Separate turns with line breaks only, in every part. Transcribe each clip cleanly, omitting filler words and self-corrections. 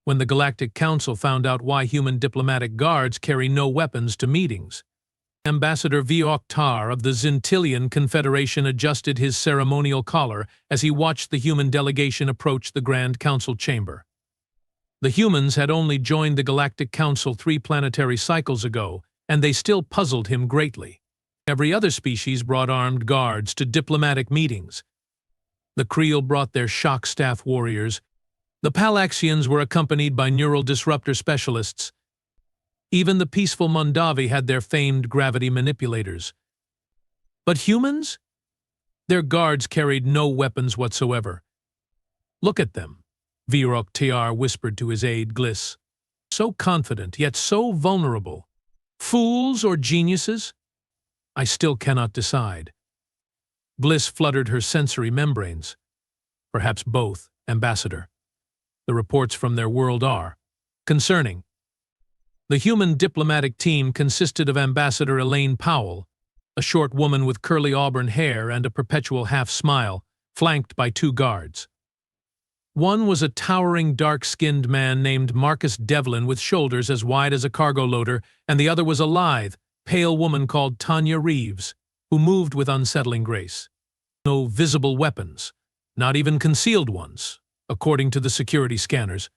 when the Galactic Council found out why human diplomatic guards carry no weapons to meetings. Ambassador Vioktar of the Zintillian Confederation adjusted his ceremonial collar as he watched the human delegation approach the Grand Council chamber. The humans had only joined the Galactic Council 3 planetary cycles ago, and they still puzzled him greatly. Every other species brought armed guards to diplomatic meetings. The Creel brought their shock staff warriors. The Palaxians were accompanied by neural disruptor specialists. Even the peaceful Mondavi had their famed gravity manipulators. But humans? Their guards carried no weapons whatsoever. "Look at them," Vioktar whispered to his aide Gliss. "So confident, yet so vulnerable. Fools or geniuses? I still cannot decide." Gliss fluttered her sensory membranes. "Perhaps both, Ambassador. The reports from their world are concerning." The human diplomatic team consisted of Ambassador Elaine Powell, a short woman with curly auburn hair and a perpetual half-smile, flanked by 2 guards. One was a towering, dark-skinned man named Marcus Devlin with shoulders as wide as a cargo loader, and the other was a lithe, pale woman called Tanya Reeves, who moved with unsettling grace. No visible weapons, not even concealed ones, according to the security scanners.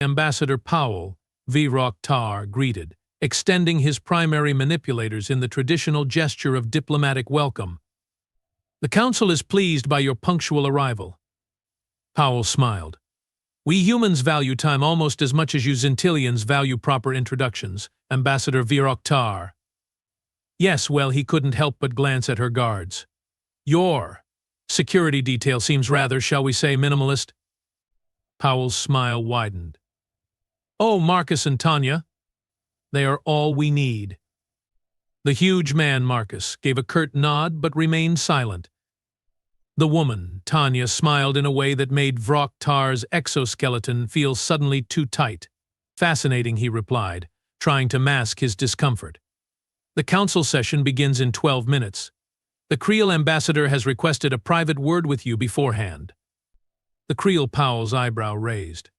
Ambassador Powell, Vioktar greeted, extending his primary manipulators in the traditional gesture of diplomatic welcome. "The Council is pleased by your punctual arrival." Powell smiled. "We humans value time almost as much as you Zintillians value proper introductions, Ambassador Vioktar." Yes, well, he couldn't help but glance at her guards. "Your security detail seems rather, shall we say, minimalist." Powell's smile widened. "Oh, Marcus and Tanya, they are all we need." The huge man, Marcus, gave a curt nod but remained silent. The woman, Tanya, smiled in a way that made Vioktar's exoskeleton feel suddenly too tight. "Fascinating," he replied, trying to mask his discomfort. "The council session begins in 12 minutes. The Creel ambassador has requested a private word with you beforehand." The Creel Powell's eyebrow raised.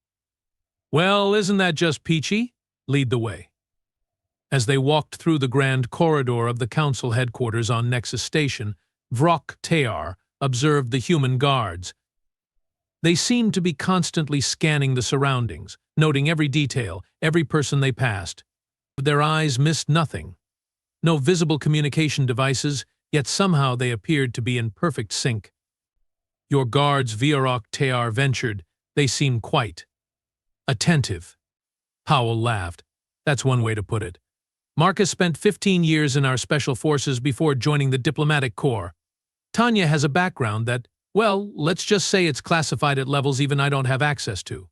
"Well, isn't that just peachy? Lead the way." As they walked through the grand corridor of the council headquarters on Nexus Station, Vioktar observed the human guards. They seemed to be constantly scanning the surroundings, noting every detail, every person they passed. Their eyes missed nothing. No visible communication devices, yet somehow they appeared to be in perfect sync. "Your guards," Vioktar ventured, "they seem quite attentive." Powell laughed. "That's one way to put it. Marcus spent 15 years in our special forces before joining the diplomatic corps. Tanya has a background that, well, let's just say it's classified at levels even I don't have access to.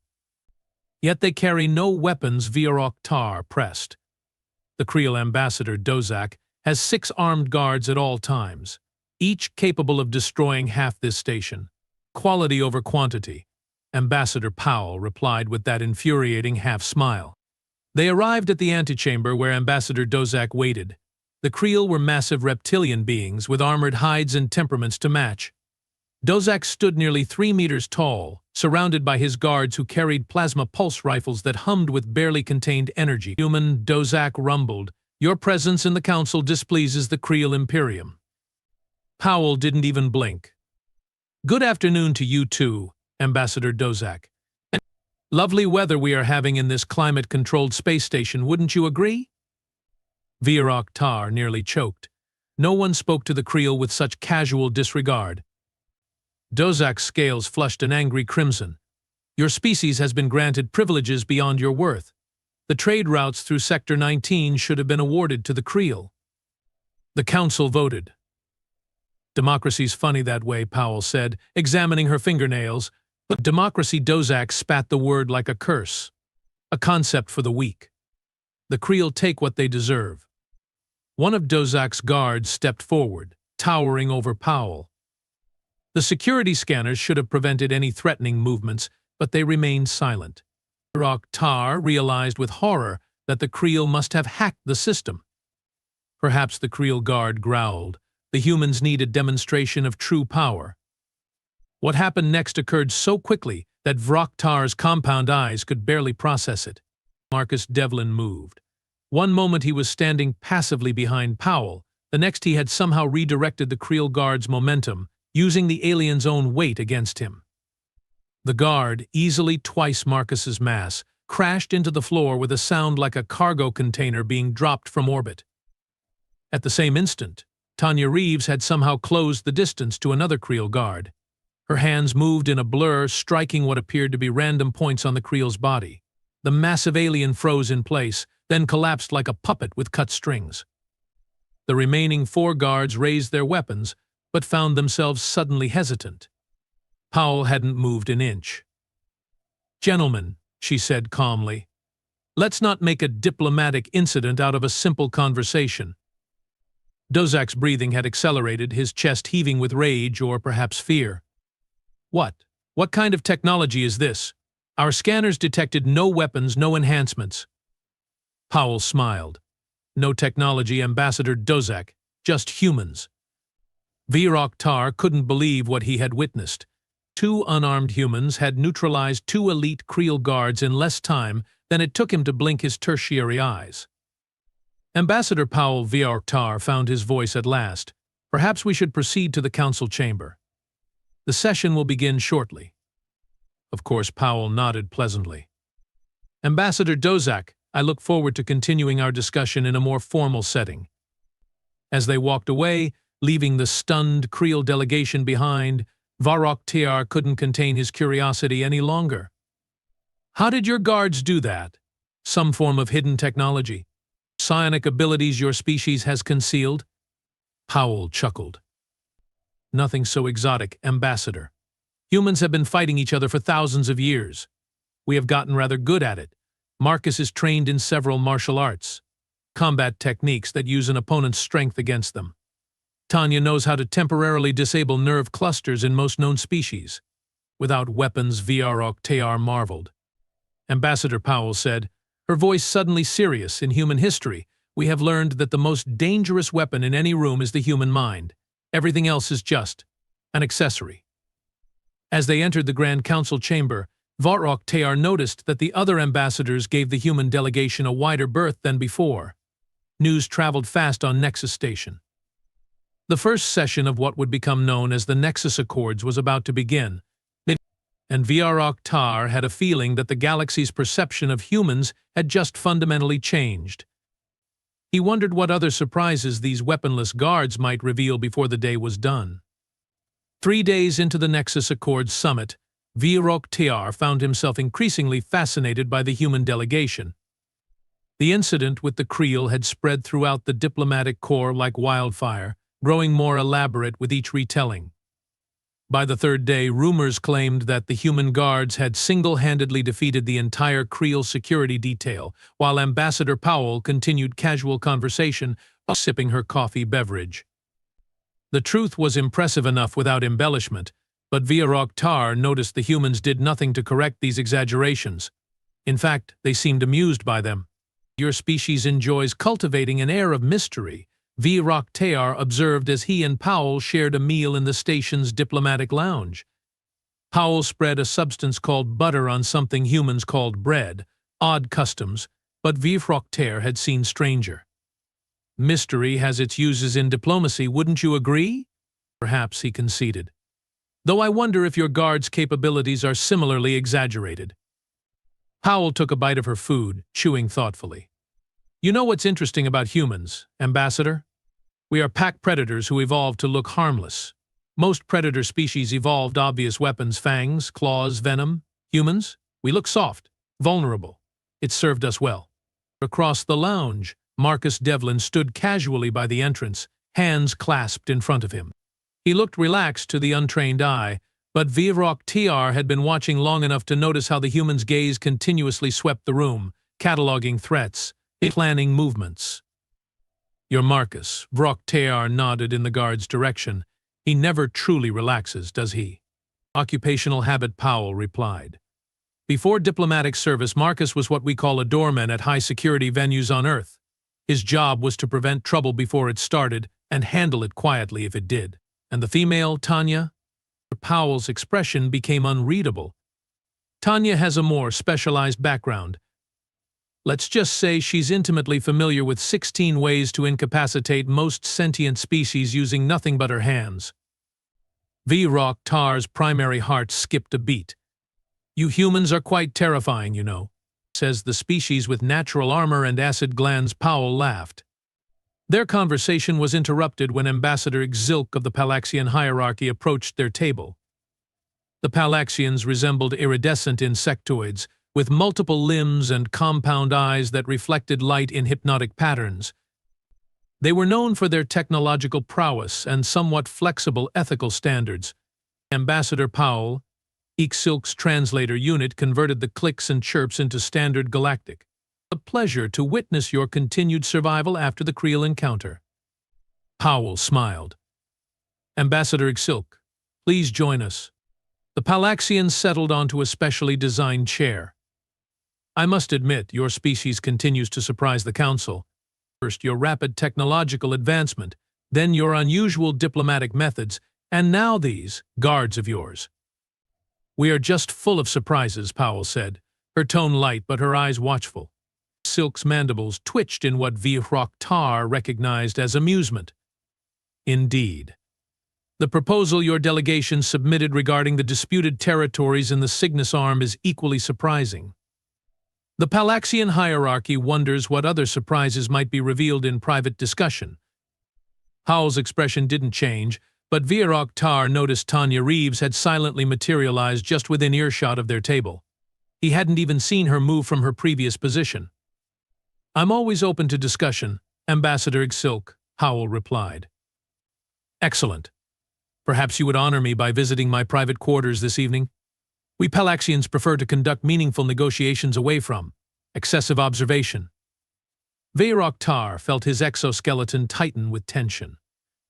Yet they carry no weapons," Vioktar pressed. "The Creel ambassador, Dozak, has 6 armed guards at all times, each capable of destroying half this station. Quality over quantity," Ambassador Powell replied with that infuriating half-smile. They arrived at the antechamber where Ambassador Dozak waited. The Creel were massive reptilian beings with armored hides and temperaments to match. Dozak stood nearly 3 meters tall, surrounded by his guards who carried plasma pulse rifles that hummed with barely contained energy. "Human," Dozak rumbled, "your presence in the council displeases the Creel Imperium." Powell didn't even blink. "Good afternoon to you too, Ambassador Dozak. Lovely weather we are having in this climate-controlled space station, wouldn't you agree?" Vioktar nearly choked. No one spoke to the Creel with such casual disregard. Dozak's scales flushed an angry crimson. "Your species has been granted privileges beyond your worth. The trade routes through Sector 19 should have been awarded to the Creel." The council voted. "Democracy's funny that way," Powell said, examining her fingernails. "But democracy," Dozak spat the word like a curse. "A concept for the weak. The Creel take what they deserve." One of Dozak's guards stepped forward, towering over Powell. The security scanners should have prevented any threatening movements, but they remained silent. Vioktar realized with horror that the Creel must have hacked the system. Perhaps the Creel guard growled. The humans needed demonstration of true power. What happened next occurred so quickly that Vroktar's compound eyes could barely process it. Marcus Devlin moved. One moment he was standing passively behind Powell, the next he had somehow redirected the Creel guard's momentum, using the alien's own weight against him. The guard, easily twice Marcus's mass, crashed into the floor with a sound like a cargo container being dropped from orbit. At the same instant, Tanya Reeves had somehow closed the distance to another Creel guard. Her hands moved in a blur, striking what appeared to be random points on the Creel's body. The massive alien froze in place, then collapsed like a puppet with cut strings. The remaining 4 guards raised their weapons, but found themselves suddenly hesitant. Powell hadn't moved an inch. "Gentlemen," she said calmly, "let's not make a diplomatic incident out of a simple conversation." Dozak's breathing had accelerated, his chest heaving with rage or perhaps fear. What kind of technology is this? Our scanners detected no weapons, no enhancements." Powell smiled. "No technology, Ambassador Dozak, just humans." Vroktar couldn't believe what he had witnessed. 2 unarmed humans had neutralized 2 elite Creel guards in less time than it took him to blink his tertiary eyes. Ambassador Powell Vroktar found his voice at last. "Perhaps we should proceed to the council chamber. The session will begin shortly." Of course, Powell nodded pleasantly. "Ambassador Dozak, I look forward to continuing our discussion in a more formal setting." As they walked away, leaving the stunned Creel delegation behind, Vroktar couldn't contain his curiosity any longer. "How did your guards do that? Some form of hidden technology? Psionic abilities your species has concealed?" Powell chuckled. "Nothing so exotic, Ambassador. Humans have been fighting each other for thousands of years. We have gotten rather good at it. Marcus is trained in several martial arts, combat techniques that use an opponent's strength against them. Tanya knows how to temporarily disable nerve clusters in most known species. Without weapons, Vroktar marveled." Ambassador Powell said, her voice suddenly serious. "In human history, we have learned that the most dangerous weapon in any room is the human mind. Everything else is just an accessory." As they entered the Grand Council chamber, Vroktar noticed that the other ambassadors gave the human delegation a wider berth than before. News traveled fast on Nexus Station. The first session of what would become known as the Nexus Accords was about to begin, and Vroktar had a feeling that the galaxy's perception of humans had just fundamentally changed. He wondered what other surprises these weaponless guards might reveal before the day was done. 3 days into the Nexus Accords summit, Vroktar found himself increasingly fascinated by the human delegation. The incident with the Creel had spread throughout the diplomatic corps like wildfire, growing more elaborate with each retelling. By the 3rd day, rumors claimed that the human guards had single-handedly defeated the entire Creel security detail, while Ambassador Powell continued casual conversation while sipping her coffee beverage. The truth was impressive enough without embellishment, but Vroktar noticed the humans did nothing to correct these exaggerations. In fact, they seemed amused by them. "Your species enjoys cultivating an air of mystery," Vroktar observed as he and Powell shared a meal in the station's diplomatic lounge. Powell spread a substance called butter on something humans called bread, odd customs, but Vroktar had seen stranger. "Mystery has its uses in diplomacy, wouldn't you agree?" Perhaps, he conceded. "Though I wonder if your guards' capabilities are similarly exaggerated." Powell took a bite of her food, chewing thoughtfully. "You know what's interesting about humans, Ambassador? We are pack predators who evolved to look harmless. Most predator species evolved obvious weapons, fangs, claws, venom. Humans? We look soft, vulnerable. It served us well." Across the lounge, Marcus Devlin stood casually by the entrance, hands clasped in front of him. He looked relaxed to the untrained eye, but Vroktar had been watching long enough to notice how the human's gaze continuously swept the room, cataloging threats, planning movements. "You're Marcus." Vroktar nodded in the guard's direction. "He never truly relaxes, does he?" "Occupational habit," Powell replied. "Before diplomatic service, Marcus was what we call a doorman at high-security venues on Earth. His job was to prevent trouble before it started and handle it quietly if it did." "And the female, Tanya?" Powell's expression became unreadable. Tanya has a more specialized background. Let's just say she's intimately familiar with 16 ways to incapacitate most sentient species using nothing but her hands. Virok Tar's primary heart skipped a beat. You humans are quite terrifying, you know, says the species with natural armor and acid glands. Powell laughed. Their conversation was interrupted when Ambassador Xilk of the Palaxian hierarchy approached their table. The Palaxians resembled iridescent insectoids, with multiple limbs and compound eyes that reflected light in hypnotic patterns. They were known for their technological prowess and somewhat flexible ethical standards. Ambassador Powell, Xilk's translator unit, converted the clicks and chirps into standard galactic. A pleasure to witness your continued survival after the Creel encounter. Powell smiled. Ambassador Xilk, please join us. The Palaxian settled onto a specially designed chair. I must admit, your species continues to surprise the Council. First, your rapid technological advancement, then your unusual diplomatic methods, and now these guards of yours. We are just full of surprises, Powell said, her tone light but her eyes watchful. Silk's mandibles twitched in what Virok Tar recognized as amusement. Indeed. The proposal your delegation submitted regarding the disputed territories in the Cygnus Arm is equally surprising. The Palaxian hierarchy wonders what other surprises might be revealed in private discussion. Howell's expression didn't change, but Virok Tar noticed Tanya Reeves had silently materialized just within earshot of their table. He hadn't even seen her move from her previous position. I'm always open to discussion, Ambassador Xilk, Howell replied. Excellent. Perhaps you would honor me by visiting my private quarters this evening? We Palaxians prefer to conduct meaningful negotiations away from excessive observation. Virok Tar felt his exoskeleton tighten with tension.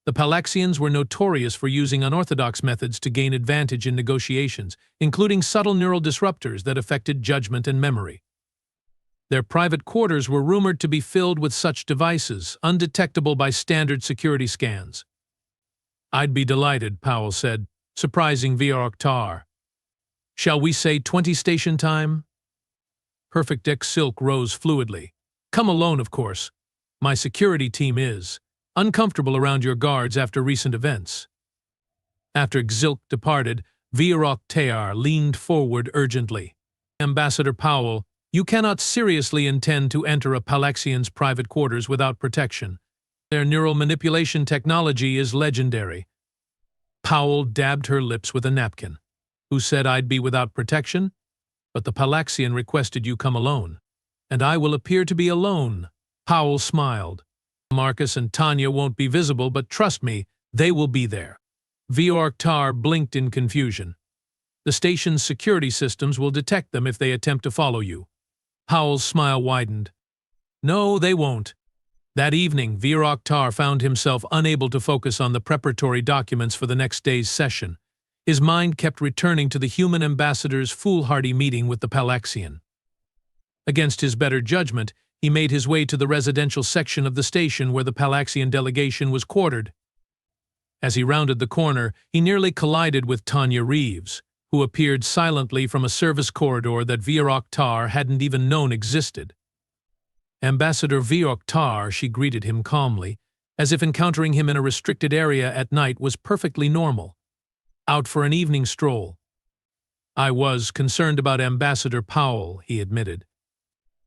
The Palaxians were notorious for using unorthodox methods to gain advantage in negotiations, including subtle neural disruptors that affected judgment and memory. Their private quarters were rumored to be filled with such devices, undetectable by standard security scans. I'd be delighted, Powell said, surprising Virok Tar. Shall we say 20 station time? Perfect Xilk rose fluidly. Come alone, of course. My security team is uncomfortable around your guards after recent events. After Xilk departed, Virok Tar leaned forward urgently. Ambassador Powell, you cannot seriously intend to enter a Palaxian's private quarters without protection. Their neural manipulation technology is legendary. Powell dabbed her lips with a napkin. Who said I'd be without protection? But the Palaxian requested you come alone. And I will appear to be alone. Powell smiled. Marcus and Tanya won't be visible, but trust me, they will be there. Virok Tar blinked in confusion. The station's security systems will detect them if they attempt to follow you. Powell's smile widened. No, they won't. That evening, Virok Tar found himself unable to focus on the preparatory documents for the next day's session. His mind kept returning to the human ambassador's foolhardy meeting with the Palaxian. Against his better judgment, he made his way to the residential section of the station where the Palaxian delegation was quartered. As he rounded the corner, he nearly collided with Tanya Reeves, who appeared silently from a service corridor that Virok Tar hadn't even known existed. Ambassador Virok Tar, she greeted him calmly, as if encountering him in a restricted area at night was perfectly normal. Out for an evening stroll. I was concerned about Ambassador Powell, he admitted.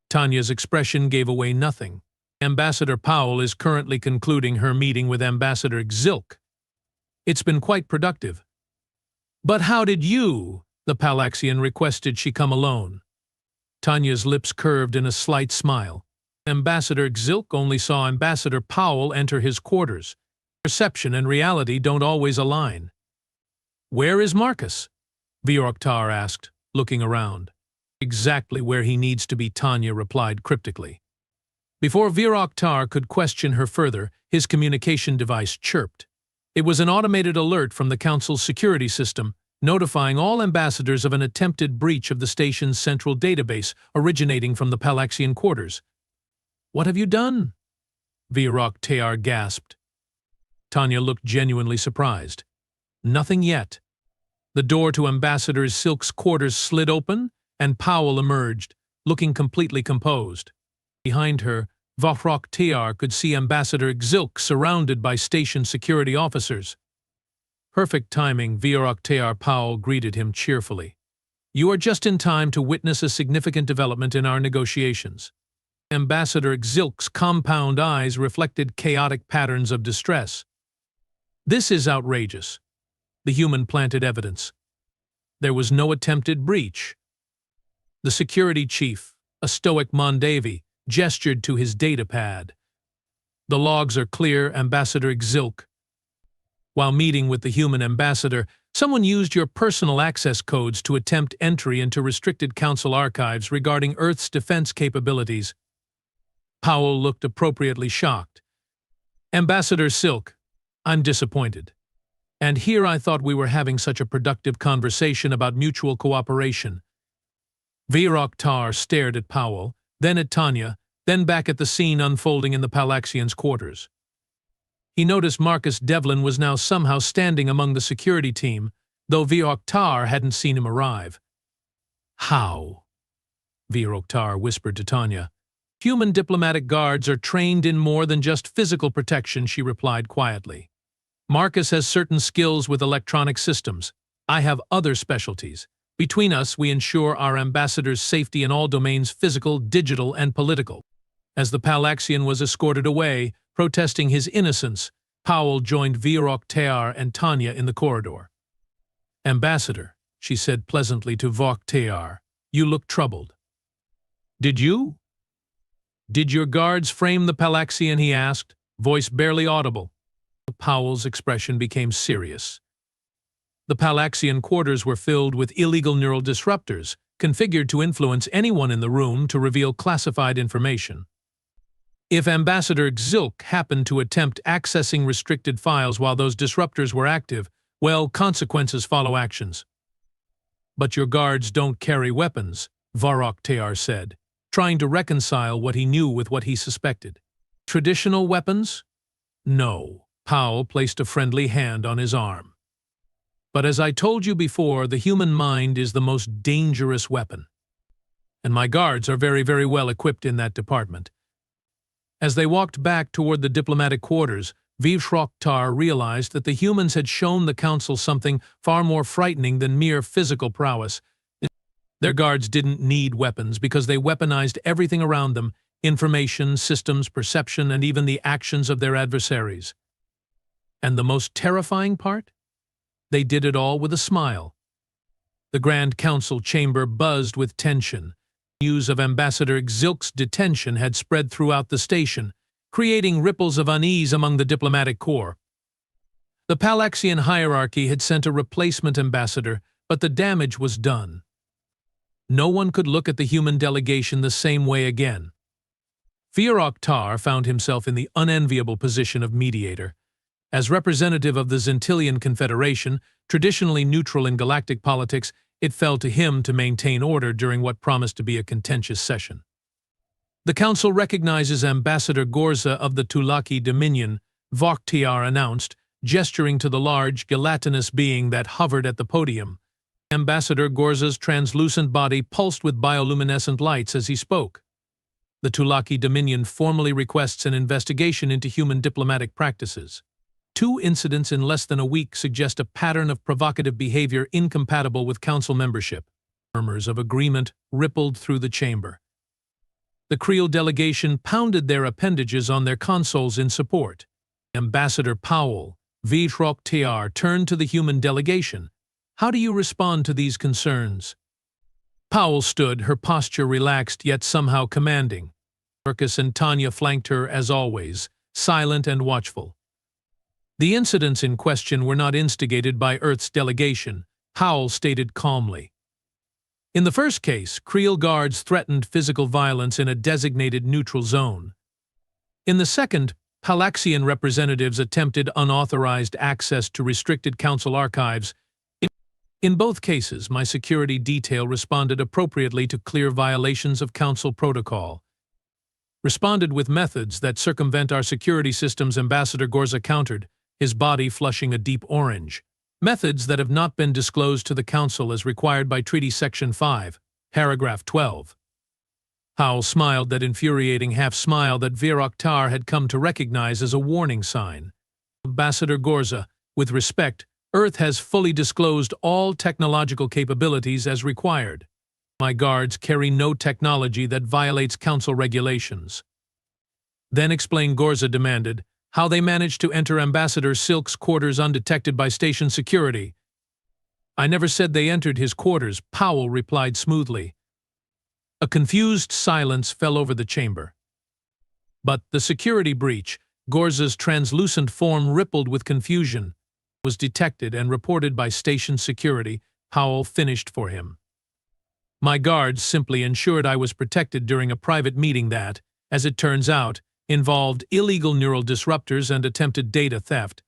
Tanya's expression gave away nothing. Ambassador Powell is currently concluding her meeting with Ambassador Xilk. It's been quite productive. But how did you? The Palaxian requested she come alone. Tanya's lips curved in a slight smile. Ambassador Xilk only saw Ambassador Powell enter his quarters. Perception and reality don't always align. Where is Marcus? Virok Tar asked, looking around. Exactly where he needs to be, Tanya replied cryptically. Before Virok Tar could question her further, his communication device chirped. It was an automated alert from the Council's security system, notifying all ambassadors of an attempted breach of the station's central database originating from the Palaxian quarters. What have you done? Virok Tar gasped. Tanya looked genuinely surprised. Nothing yet. The door to Ambassador Silk's quarters slid open, and Powell emerged, looking completely composed. Behind her, Voroktyar could see Ambassador Silk surrounded by station security officers. Perfect timing, Voroktyar Powell greeted him cheerfully. "You are just in time to witness a significant development in our negotiations." Ambassador Silk's compound eyes reflected chaotic patterns of distress. "This is outrageous." The human planted evidence. There was no attempted breach. The security chief, a stoic Mondavi, gestured to his data pad. "The logs are clear, Ambassador Silk. While meeting with the human ambassador, someone used your personal access codes to attempt entry into restricted council archives regarding Earth's defense capabilities." Powell looked appropriately shocked. "Ambassador Silk, I'm disappointed. And here I thought we were having such a productive conversation about mutual cooperation." Voroktyar stared at Powell, then at Tanya, then back at the scene unfolding in the Palaxian's quarters. He noticed Marcus Devlin was now somehow standing among the security team, though Voroktyar hadn't seen him arrive. "How?" Voroktyar whispered to Tanya. "Human diplomatic guards are trained in more than just physical protection," she replied quietly. "Marcus has certain skills with electronic systems. I have other specialties. Between us, we ensure our ambassador's safety in all domains, physical, digital, and political." As the Palaxian was escorted away, protesting his innocence, Powell joined Voroktyar and Tanya in the corridor. "Ambassador," she said pleasantly to Voroktyar, "you look troubled." Did your guards frame the Palaxian?" he asked, voice barely audible. Powell's expression became serious. The Palaxian quarters were filled with illegal neural disruptors, configured to influence anyone in the room to reveal classified information. If Ambassador Silk happened to attempt accessing restricted files while those disruptors were active, well, consequences follow actions. "But your guards don't carry weapons," Voroktyar said, trying to reconcile what he knew with what he suspected. "Traditional weapons?" "No." Powell placed a friendly hand on his arm. "But as I told you before, the human mind is the most dangerous weapon. And my guards are very, very well equipped in that department." As they walked back toward the diplomatic quarters, Voroktyar realized that the humans had shown the council something far more frightening than mere physical prowess. Their guards didn't need weapons because they weaponized everything around them: information, systems, perception, and even the actions of their adversaries. And the most terrifying part? They did it all with a smile. The Grand Council chamber buzzed with tension. News of Ambassador Silk's detention had spread throughout the station, creating ripples of unease among the diplomatic corps. The Palaxian hierarchy had sent a replacement ambassador, but the damage was done. No one could look at the human delegation the same way again. Voroktyar found himself in the unenviable position of mediator. As representative of the Zintilian Confederation, traditionally neutral in galactic politics, it fell to him to maintain order during what promised to be a contentious session. "The Council recognizes Ambassador Gorza of the Tulaki Dominion," Voroktyar announced, gesturing to the large, gelatinous being that hovered at the podium. Ambassador Gorza's translucent body pulsed with bioluminescent lights as he spoke. "The Tulaki Dominion formally requests an investigation into human diplomatic practices. 2 incidents in less than a week suggest a pattern of provocative behavior incompatible with council membership." Murmurs of agreement rippled through the chamber. The Creel delegation pounded their appendages on their consoles in support. Ambassador Powell, Voroktyar, turned to the human delegation. "How do you respond to these concerns?" Powell stood, her posture relaxed yet somehow commanding. Marcus and Tanya flanked her as always, silent and watchful. The incidents in question were not instigated by Earth's delegation, Powell stated calmly. In the first case, Creel guards threatened physical violence in a designated neutral zone. In the second, Palaxian representatives attempted unauthorized access to restricted council archives. In both cases, my security detail responded appropriately to clear violations of council protocol. Responded with methods that circumvent our security systems, Ambassador Gorza countered, his body flushing a deep orange. methods that have not been disclosed to the Council as required by Treaty Section 5, Paragraph 12. Powell smiled that infuriating half-smile that Vir-Oktar had come to recognize as a warning sign. Ambassador Gorza, with respect, Earth has fully disclosed all technological capabilities as required. My guards carry no technology that violates Council regulations. Then explain, Gorza demanded, how they managed to enter Ambassador Silk's quarters undetected by station security. I never said they entered his quarters, Powell replied smoothly. A confused silence fell over the chamber. But the security breach, Gorza's translucent form rippled with confusion, was detected and reported by station security. Powell finished for him. My guards simply ensured I was protected during a private meeting that, as it turns out, involved illegal neural disruptors and attempted data theft.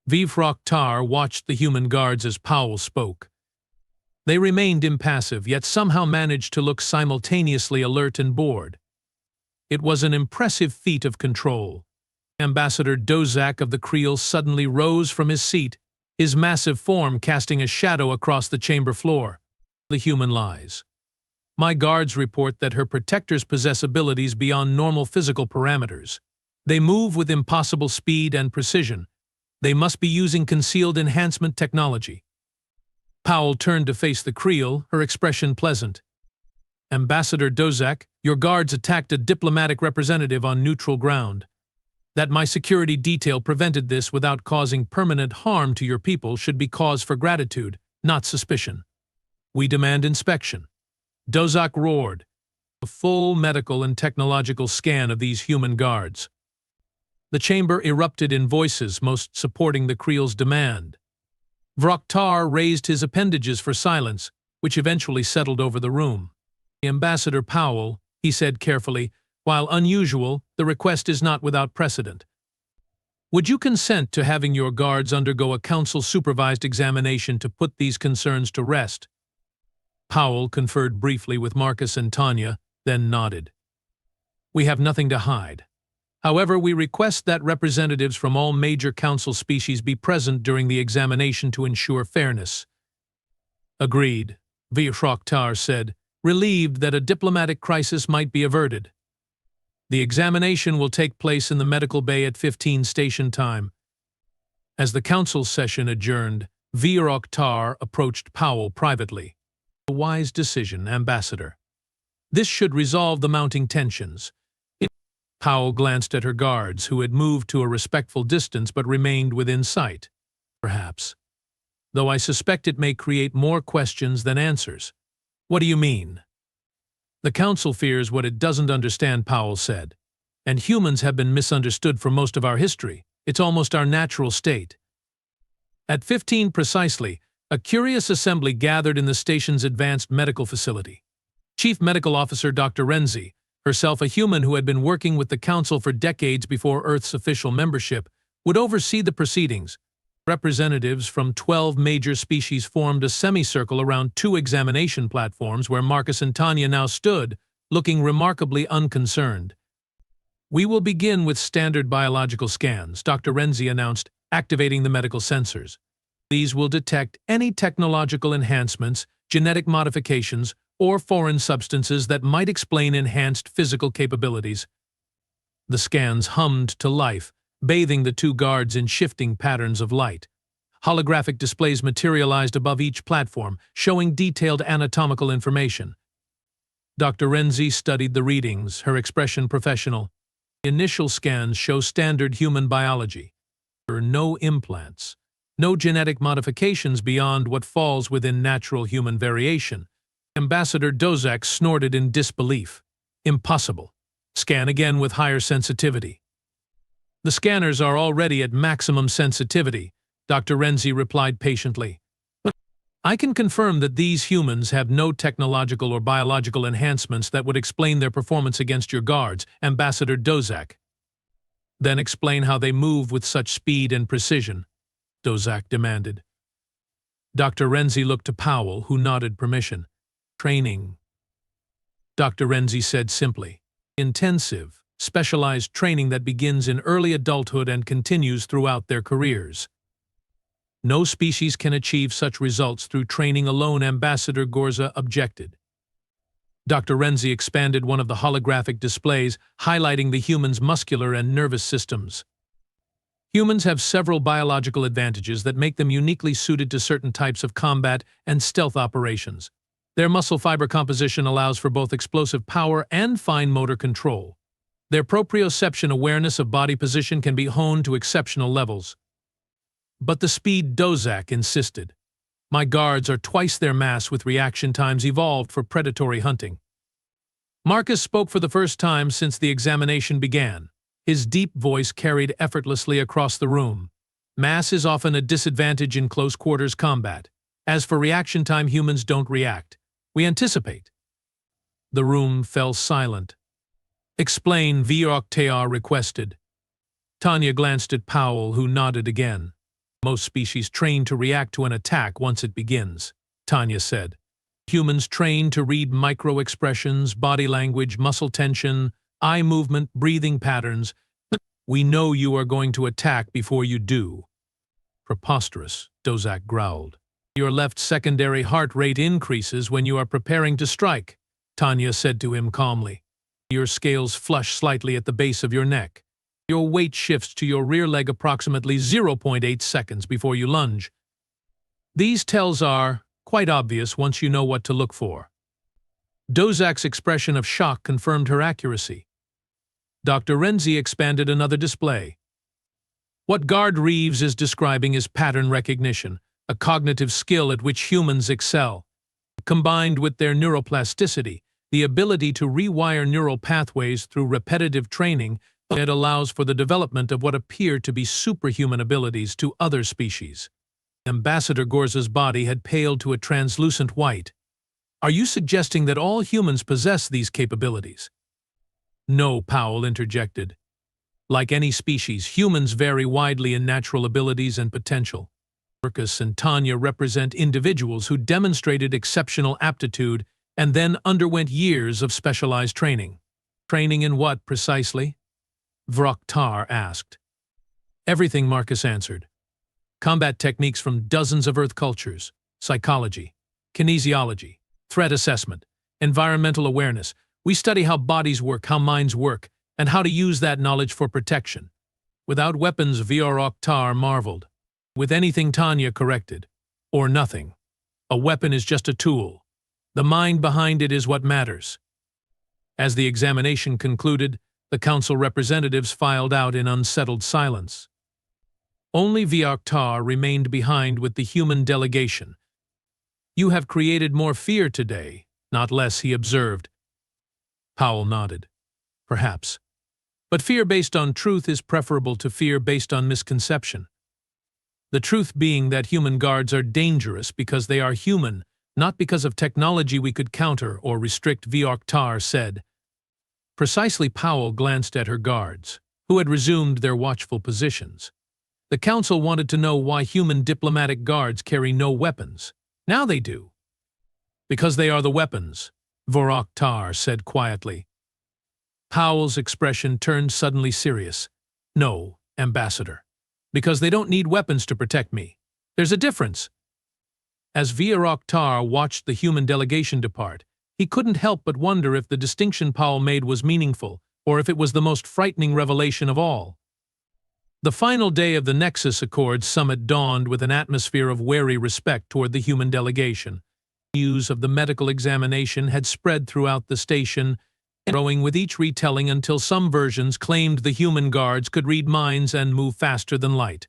Vir-Oktar watched the human guards as Powell spoke. They remained impassive, yet somehow managed to look simultaneously alert and bored. It was an impressive feat of control. Ambassador Dozak of the Creel suddenly rose from his seat, his massive form casting a shadow across the chamber floor. The human lies. My guards report that her protectors possess abilities beyond normal physical parameters. They move with impossible speed and precision. They must be using concealed enhancement technology. Powell turned to face the Creel, her expression pleasant. Ambassador Dozak, your guards attacked a diplomatic representative on neutral ground. That my security detail prevented this without causing permanent harm to your people should be cause for gratitude, not suspicion. We demand inspection. Dozak roared. A full medical and technological scan of these human guards. The chamber erupted in voices, most supporting the Creel's demand. Vir-Oktar raised his appendages for silence, which eventually settled over the room. Ambassador Powell, he said carefully, while unusual, the request is not without precedent. Would you consent to having your guards undergo a council-supervised examination to put these concerns to rest? Powell conferred briefly with Marcus and Tanya, then nodded. We have nothing to hide. However, we request that representatives from all major council species be present during the examination to ensure fairness. Agreed, Vir-Oktar said, relieved that a diplomatic crisis might be averted. The examination will take place in the medical bay at 15 station time. As the council session adjourned, Vir-Oktar approached Powell privately. A wise decision, Ambassador. This should resolve the mounting tensions. Powell glanced at her guards, who had moved to a respectful distance but remained within sight. Perhaps. Though I suspect it may create more questions than answers. What do you mean? The Council fears what it doesn't understand, Powell said. And humans have been misunderstood for most of our history. It's almost our natural state. At 15 precisely, a curious assembly gathered in the station's advanced medical facility. Chief Medical Officer Dr. Renzi, herself a human who had been working with the Council for decades before Earth's official membership, would oversee the proceedings. Representatives from 12 major species formed a semicircle around 2 examination platforms where Marcus and Tanya now stood, looking remarkably unconcerned. We will begin with standard biological scans, Dr. Renzi announced, activating the medical sensors. These will detect any technological enhancements, genetic modifications, or foreign substances that might explain enhanced physical capabilities. The scans hummed to life, bathing the 2 guards in shifting patterns of light. Holographic displays materialized above each platform, showing detailed anatomical information. Dr. Renzi studied the readings, her expression professional. Initial scans show standard human biology. There are no implants. No genetic modifications beyond what falls within natural human variation. Ambassador Dozak snorted in disbelief. Impossible. Scan again with higher sensitivity. The scanners are already at maximum sensitivity, Dr. Renzi replied patiently. But I can confirm that these humans have no technological or biological enhancements that would explain their performance against your guards, Ambassador Dozak. Then explain how they move with such speed and precision, Dozak demanded. Dr. Renzi looked to Powell, who nodded permission. Training. Dr. Renzi said simply. Intensive, specialized training that begins in early adulthood and continues throughout their careers. No species can achieve such results through training alone, Ambassador Gorza objected. Dr. Renzi expanded one of the holographic displays, highlighting the human's muscular and nervous systems. Humans have several biological advantages that make them uniquely suited to certain types of combat and stealth operations. Their muscle fiber composition allows for both explosive power and fine motor control. Their proprioception awareness of body position can be honed to exceptional levels. But the speed, Dozak insisted. My guards are twice their mass with reaction times evolved for predatory hunting. Marcus spoke for the first time since the examination began. His deep voice carried effortlessly across the room. Mass is often a disadvantage in close-quarters combat. As for reaction time, humans don't react. We anticipate. The room fell silent. Explain, Vioktar requested. Tanya glanced at Powell, who nodded again. Most species train to react to an attack once it begins, Tanya said. Humans train to read micro-expressions, body language, muscle tension, eye movement, breathing patterns. We know you are going to attack before you do. Preposterous, Dozak growled. Your left secondary heart rate increases when you are preparing to strike, Tanya said to him calmly. Your scales flush slightly at the base of your neck. Your weight shifts to your rear leg approximately 0.8 seconds before you lunge. These tells are quite obvious once you know what to look for. Dozak's expression of shock confirmed her accuracy. Dr. Renzi expanded another display. What Guard Reeves is describing is pattern recognition, a cognitive skill at which humans excel. Combined with their neuroplasticity, the ability to rewire neural pathways through repetitive training, it allows for the development of what appear to be superhuman abilities to other species. Ambassador Gorza's body had paled to a translucent white. Are you suggesting that all humans possess these capabilities? No, Powell interjected. Like any species, humans vary widely in natural abilities and potential. Marcus and Tanya represent individuals who demonstrated exceptional aptitude and then underwent years of specialized training. Training in what, precisely? Vroktar asked. Everything, Marcus answered. Combat techniques from dozens of Earth cultures, psychology, kinesiology, threat assessment, environmental awareness. We study how bodies work, how minds work, and how to use that knowledge for protection. Without weapons, Vroktar marveled. With anything, Tanya corrected. Or nothing. A weapon is just a tool. The mind behind it is what matters. As the examination concluded, the council representatives filed out in unsettled silence. Only Vroktar remained behind with the human delegation. You have created more fear today, not less, he observed. Powell nodded. Perhaps. But fear based on truth is preferable to fear based on misconception. The truth being that human guards are dangerous because they are human, not because of technology we could counter or restrict, Vroktar said. Precisely. Powell glanced at her guards, who had resumed their watchful positions. The council wanted to know why human diplomatic guards carry no weapons. Now they do. Because they are the weapons, Vroktar said quietly. Powell's expression turned suddenly serious. No, Ambassador. Because they don't need weapons to protect me. There's a difference. As Vroktar watched the human delegation depart, he couldn't help but wonder if the distinction Powell made was meaningful, or if it was the most frightening revelation of all. The final day of the Nexus Accords summit dawned with an atmosphere of wary respect toward the human delegation. News of the medical examination had spread throughout the station, growing with each retelling until some versions claimed the human guards could read minds and move faster than light.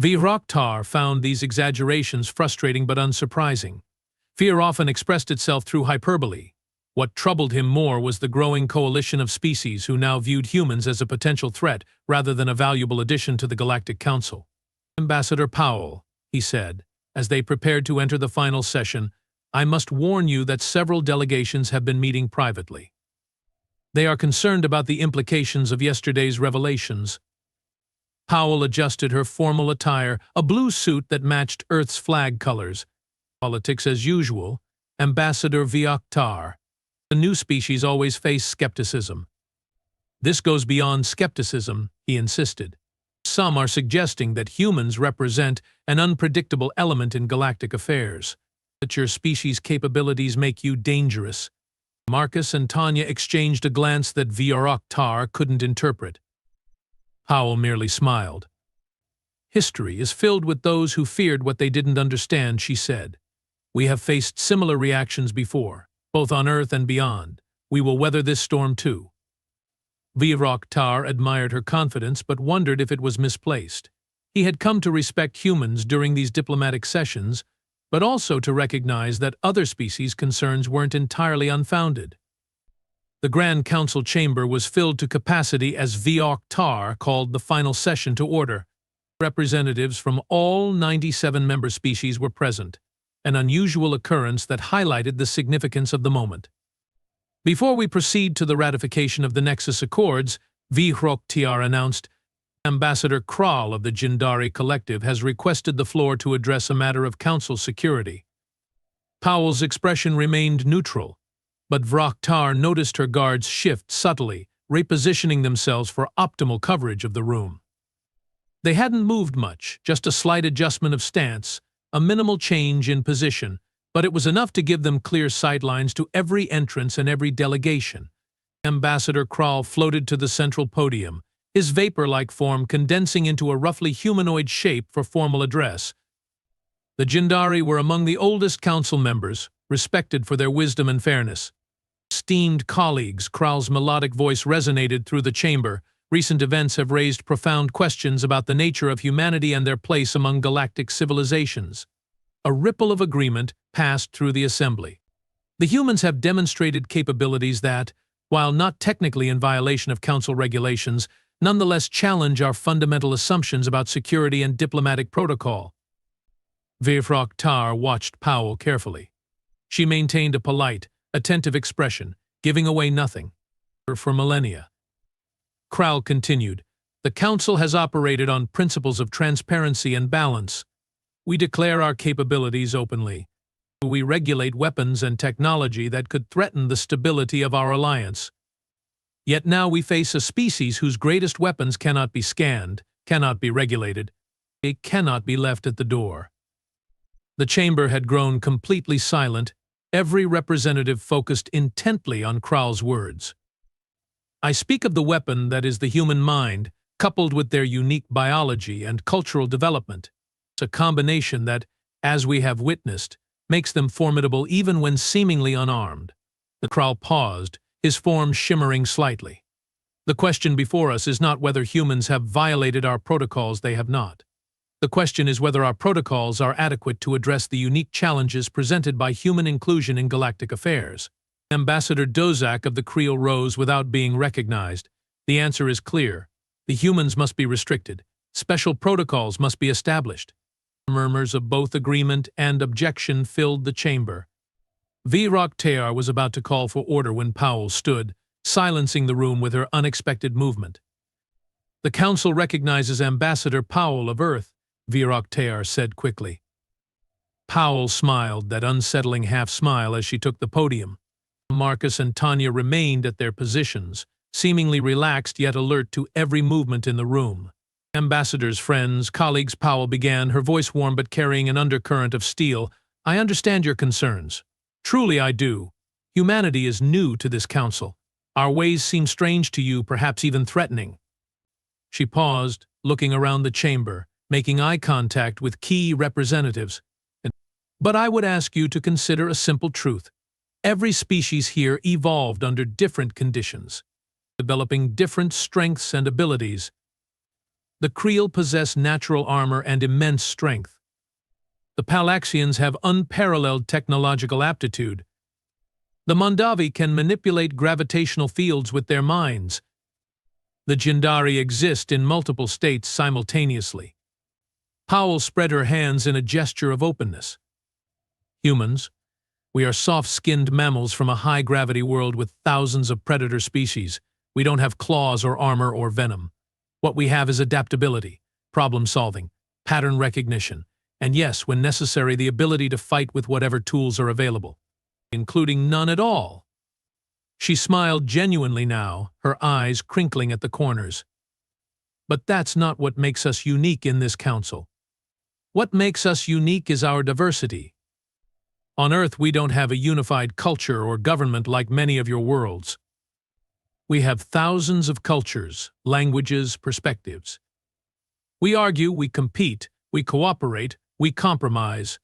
Vroktar found these exaggerations frustrating but unsurprising. Fear often expressed itself through hyperbole. What troubled him more was the growing coalition of species who now viewed humans as a potential threat rather than a valuable addition to the Galactic Council. Ambassador Powell, he said, as they prepared to enter the final session, I must warn you that several delegations have been meeting privately. They are concerned about the implications of yesterday's revelations. Powell adjusted her formal attire, a blue suit that matched Earth's flag colors. Politics as usual, Ambassador Vroktar. The new species always face skepticism. This goes beyond skepticism, he insisted. Some are suggesting that humans represent an unpredictable element in galactic affairs, that your species' capabilities make you dangerous. Marcus and Tanya exchanged a glance that Vioroktar couldn't interpret. Powell merely smiled. History is filled with those who feared what they didn't understand, she said. We have faced similar reactions before, both on Earth and beyond. We will weather this storm too. Vioroktar admired her confidence but wondered if it was misplaced. He had come to respect humans during these diplomatic sessions, but also to recognize that other species' concerns weren't entirely unfounded. The Grand Council chamber was filled to capacity as Vioroktar called the final session to order. Representatives from all 97 member species were present, an unusual occurrence that highlighted the significance of the moment. Before we proceed to the ratification of the Nexus Accords, Vioroktar announced, Ambassador Creel of the Jindari Collective has requested the floor to address a matter of council security. Powell's expression remained neutral, but Vioroktar noticed her guards shift subtly, repositioning themselves for optimal coverage of the room. They hadn't moved much, just a slight adjustment of stance, a minimal change in position, but it was enough to give them clear sightlines to every entrance and every delegation. Ambassador Creel floated to the central podium, his vapor-like form condensing into a roughly humanoid shape for formal address. The Jindari were among the oldest council members, respected for their wisdom and fairness. Esteemed colleagues, Creel's melodic voice resonated through the chamber. Recent events have raised profound questions about the nature of humanity and their place among galactic civilizations. A ripple of agreement passed through the assembly. The humans have demonstrated capabilities that, while not technically in violation of council regulations, nonetheless challenge our fundamental assumptions about security and diplomatic protocol. Vioroktar watched Powell carefully. She maintained a polite, attentive expression, giving away nothing. For millennia. Creel continued, the council has operated on principles of transparency and balance. We declare our capabilities openly. We regulate weapons and technology that could threaten the stability of our alliance. Yet now we face a species whose greatest weapons cannot be scanned, cannot be regulated. They cannot be left at the door. The chamber had grown completely silent, every representative focused intently on Creel's words. I speak of the weapon that is the human mind, coupled with their unique biology and cultural development. It's a combination that, as we have witnessed, makes them formidable even when seemingly unarmed. The Creel paused, his form shimmering slightly. The question before us is not whether humans have violated our protocols, they have not. The question is whether our protocols are adequate to address the unique challenges presented by human inclusion in galactic affairs. Ambassador Dozak of the Creel rose without being recognized. The answer is clear. The humans must be restricted. Special protocols must be established. Murmurs of both agreement and objection filled the chamber. Vioroktar was about to call for order when Powell stood, silencing the room with her unexpected movement. The council recognizes Ambassador Powell of Earth, Vioroktar said quickly. Powell smiled, that unsettling half-smile as she took the podium. Marcus and Tanya remained at their positions, seemingly relaxed yet alert to every movement in the room. Ambassador's friends, colleagues, Powell began, her voice warm but carrying an undercurrent of steel. I understand your concerns. Truly I do. Humanity is new to this council. Our ways seem strange to you, perhaps even threatening. She paused, looking around the chamber, making eye contact with key representatives. But I would ask you to consider a simple truth. Every species here evolved under different conditions, developing different strengths and abilities. The Creel possess natural armor and immense strength. The Palaxians have unparalleled technological aptitude. The Mondavi can manipulate gravitational fields with their minds. The Jindari exist in multiple states simultaneously. Powell spread her hands in a gesture of openness. Humans, we are soft-skinned mammals from a high-gravity world with thousands of predator species. We don't have claws or armor or venom. What we have is adaptability, problem-solving, pattern recognition, and yes, when necessary, the ability to fight with whatever tools are available, including none at all. She smiled genuinely now, her eyes crinkling at the corners. But that's not what makes us unique in this council. What makes us unique is our diversity. On Earth, we don't have a unified culture or government like many of your worlds. We have thousands of cultures, languages, perspectives. We argue, we compete, we cooperate, we compromise.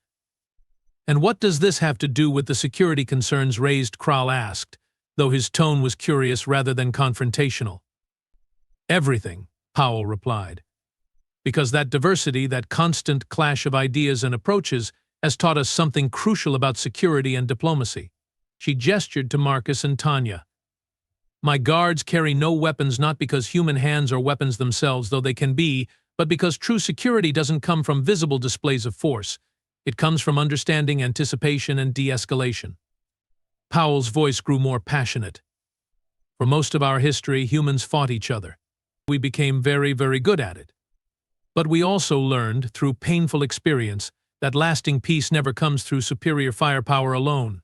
And what does this have to do with the security concerns raised? Creel asked, though his tone was curious rather than confrontational. Everything, Powell replied. Because that diversity, that constant clash of ideas and approaches, has taught us something crucial about security and diplomacy. She gestured to Marcus and Tanya. My guards carry no weapons not because human hands are weapons themselves, though they can be, but because true security doesn't come from visible displays of force. It comes from understanding, anticipation, and de-escalation. Powell's voice grew more passionate. For most of our history, humans fought each other. We became very, very good at it. But we also learned, through painful experience, that lasting peace never comes through superior firepower alone.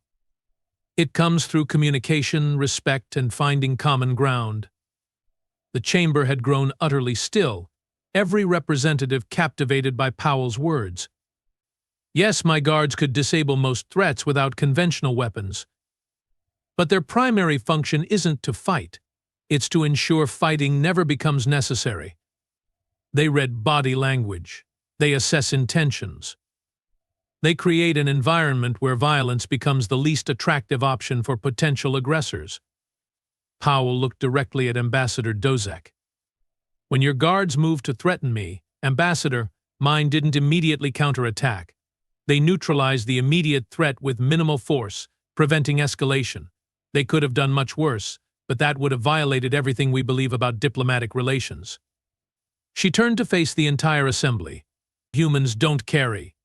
It comes through communication, respect, and finding common ground. The chamber had grown utterly still, every representative captivated by Powell's words. Yes, my guards could disable most threats without conventional weapons. But their primary function isn't to fight. It's to ensure fighting never becomes necessary. They read body language. They assess intentions. They create an environment where violence becomes the least attractive option for potential aggressors. Powell looked directly at Ambassador Dozek. When your guards moved to threaten me, Ambassador, mine didn't immediately counterattack. They neutralized the immediate threat with minimal force, preventing escalation. They could have done much worse, but that would have violated everything we believe about diplomatic relations. She turned to face the entire assembly. Humans don't carry.